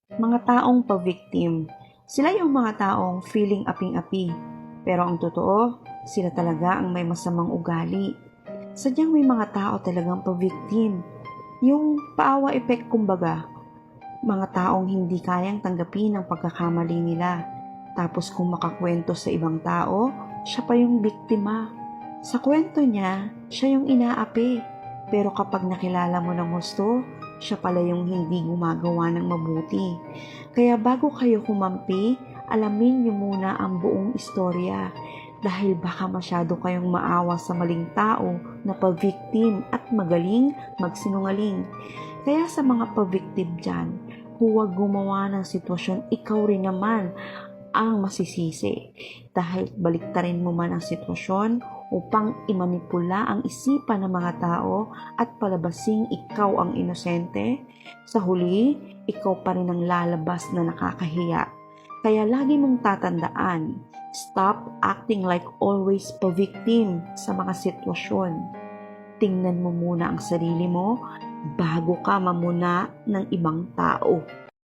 Mga taong pa-victim. Sila yung mga taong feeling aping-api. Pero ang totoo, sila talaga ang may masamang ugali. Sadyang may mga tao talagang pa-victim. Yung paawa effect kumbaga. Mga taong hindi kayang tanggapin ang pagkakamali nila. Tapos kung makakwento sa ibang tao, siya pa yung biktima. Sa kwento niya, siya yung inaapi. Pero kapag nakilala mo ng gusto, siya pala yung hindi gumagawa ng mabuti. Kaya bago kayo humampi, alamin niyo muna ang buong istorya. Dahil baka masyado kayong maawa sa maling tao na pa-victim at magaling magsinungaling. Kaya sa mga pa-victim dyan, huwag gumawa ng sitwasyon ikaw rin naman ang masisisi. Dahil baliktarin mo man ang sitwasyon upang imanipula ang isipan ng mga tao at palabasing ikaw ang inosente, sa huli, ikaw pa rin ang lalabas na nakakahiya. Kaya lagi mong tatandaan, stop acting like always pa-victim sa mga sitwasyon. Tingnan mo muna ang sarili mo bago ka mamuna ng ibang tao.